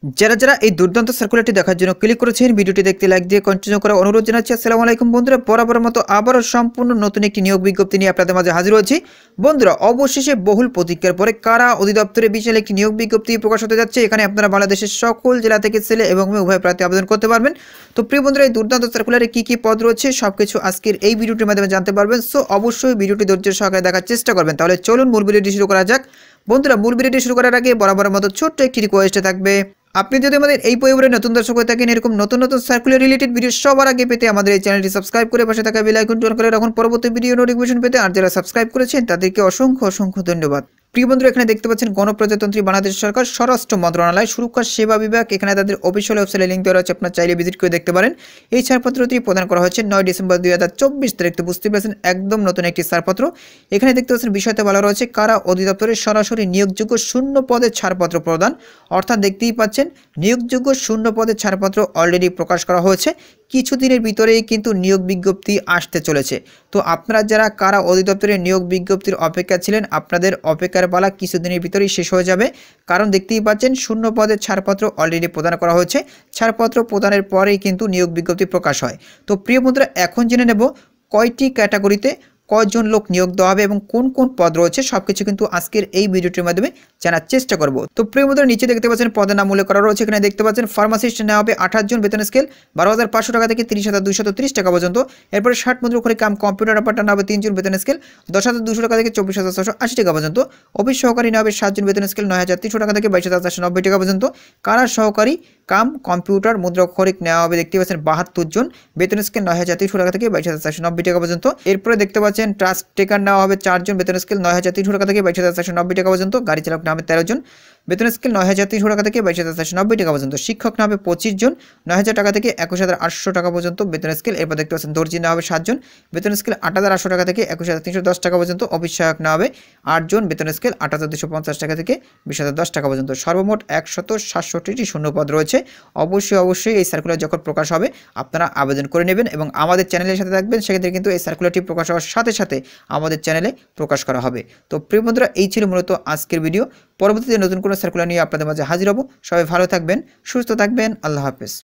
যারা এই দুর্দান্ত সার্কুলারটি দেখার জন্য ক্লিক করেছেন, ভিডিওটি দেখতে লাইক দিয়ে কন্টিনিউ করার অনুরোধ জানাচ্ছি। আসসালামু আলাইকুম বন্ধুরা, বরাবরের মতো আবারও সম্পূর্ণ নতুন একটি নিয়োগ বিজ্ঞপ্তি নিয়ে আপনাদের মাঝে হাজির হয়েছি। বন্ধুরা, অবশেষে বহুল প্রতীক্ষার পরে কারা অধিদপ্তরে বিশাল একটি নিয়োগ বিজ্ঞপ্তি প্রকাশ হতে যাচ্ছে। এখানে আপনারা বাংলাদেশের সকল জেলা থেকে ছেলে এবং মেয়ে উভয় প্রার্থী আবেদন করতে পারবেন। তো প্রিয় বন্ধুরা, এই দুর্দান্ত সার্কুলারে কি পদ রয়েছে সবকিছু আজকের এই ভিডিওটির মাধ্যমে জানতে পারবেন। সো অবশ্যই ভিডিওটি ধৈর্য সহকারে দেখার চেষ্টা করবেন। তাহলে চলুন মূল ভিডিওটি শুরু করা যাক। বন্ধুরা, মূল ভিডিওটি শুরু করার আগে বরাবরের মতো ছোট্ট একটি রিকোয়েস্ট থাকবে, আপনি যদি আমাদের এই পরিবারের নতুন দর্শক হয়ে থাকেন, এরকম নতুন সার্কুলার রিলেটেড ভিডিও সবার আগে পেতে আমাদের এই চ্যানেলটি সাবস্ক্রাইব করে পাশে থাকা বেল আইকনটি অন করে রাখুন পরবর্তী ভিডিও নোটিফিকেশন পেতে। আর যারা সাবস্ক্রাইব করেছেন তাদেরকে অসংখ্য ধন্যবাদ। প্রিয় বন্ধুরা, এখানে দেখতে পাচ্ছেন গণপ্রজাতন্ত্রী বাংলাদেশ সরকার স্বরাষ্ট্র মন্ত্রণালয় সুরক্ষা সেবা বিভাগ। এখানে তাদের অফিসিয়াল ওয়েবসাইটে লিঙ্ক দেওয়া রয়েছে, আপনারা চাইলে ভিজিট করে দেখতে পারেন। এই ছাড়পত্রটি প্রদান করা হয়েছে 9 ডিসেম্বর 2024 তারিখ। তো বুঝতে পারছেন একদম নতুন একটি ছাড়পত্র। এখানে দেখতে পাচ্ছেন বিষয়তে বলা রয়েছে কারা অধিদপ্তরে সরাসরি নিয়োগযোগ্য শূন্য পদে ছাড়পত্র প্রদান। অর্থাৎ দেখতেই পাচ্ছেন নিয়োগযোগ্য শূন্য পদে ছাড়পত্র অলরেডি প্রকাশ করা হয়েছে। কিছুদিনের ভিতরেই কিন্তু নিয়োগ বিজ্ঞপ্তি আসতে চলেছে। তো আপনারা যারা কারা অধিদপ্তরের নিয়োগ বিজ্ঞপ্তির অপেক্ষা ছিলেন, আপনাদের অপেক্ষার পালা কিছুদিনের ভিতরেই শেষ হয়ে যাবে। কারণ দেখতেই পাচ্ছেন শূন্য পদের ছাড়পত্র অলরেডি প্রদান করা হয়েছে। ছাড়পত্র প্রদানের পরেই কিন্তু নিয়োগ বিজ্ঞপ্তি প্রকাশ হয়। তো প্রিয় বন্ধুরা, এখন জেনে নেব কয়টি ক্যাটাগরিতে কয়জন লোক নিয়োগ দেওয়া হবে এবং কোন পদ রয়েছে সবকিছু কিন্তু আজকের এই ভিডিওটির মাধ্যমে জানার চেষ্টা করব। তো প্রিয় বন্ধুরা, নিচে দেখতে পাচ্ছেন পদের নাম উল্লেখ করা রয়েছে। এখানে দেখতে পাচ্ছেন ফার্মাসিস্ট নেওয়া হবে 28 জন, বেতন স্কেল 12,500 টাকা থেকে 30,230 টাকা পর্যন্ত। এরপরে 60 মুদ্রাক্ষরিক কাম কম্পিউটার অপারেটর নেওয়া হবে 3 জন, বেতন স্কেল 10,200 টাকা থেকে 24,680 টাকা পর্যন্ত। অফিস সহকারী নেওয়া হবে 7 জন, বেতন স্কেল 9,300 টাকা থেকে 22,490 টাকা পর্যন্ত। কারা সহকারী কাম কম্পিউটার মুদ্রাক্ষরিক নেওয়া হবে দেখতে পাচ্ছেন 72 জন, বেতন স্কেল 9,300 টাকা থেকে 22,490 টাকা পর্যন্ত। এরপরে দেখতে পাচ্ছেন ট্রাস্ট টেকার নেওয়া হবে 4 জন, বেতন স্কেল 9,300 টাকা থেকে 22,490 টাকা পর্যন্ত। গাড়ি চালক নেওয়া হবে 13 জন, বেতন স্কেল 9,300 টাকা থেকে 22,490 টাকা পর্যন্ত। শিক্ষক নেওয়া হবে 25 জন, 9,000 টাকা থেকে 21,800 টাকা পর্যন্ত বেতন স্কেল। এরপর দেখতে পাচ্ছেন দর্জি নেওয়া হবে 7 জন, বেতন স্কেল 8,800 টাকা থেকে 21,310 টাকা পর্যন্ত। অফিস সহায়ক নেওয়া হবে 8 জন, বেতন স্কেল 8,250 টাকা থেকে 20,010 টাকা পর্যন্ত। সর্বমোট 167টি শূন্যপদ রয়েছে। অবশ্যই এই সার্কুলার যখন প্রকাশ হবে আপনারা আবেদন করে নেবেন এবং আমাদের চ্যানেলের সাথে থাকবেন। সেক্ষেত্রে কিন্তু এই সার্কুলারটি প্রকাশ হওয়ার সাথে আমাদের চ্যানেলে প্রকাশ করা হবে। তো প্রিয় বন্ধুরা, এই ছিল মূলত আজকের ভিডিও। পরবর্তীতে নতুন কোনো সার্কুলার নিয়ে আপনাদের মাঝে হাজির হব। সবাই ভালো থাকবেন, সুস্থ থাকবেন। আল্লাহ হাফেজ।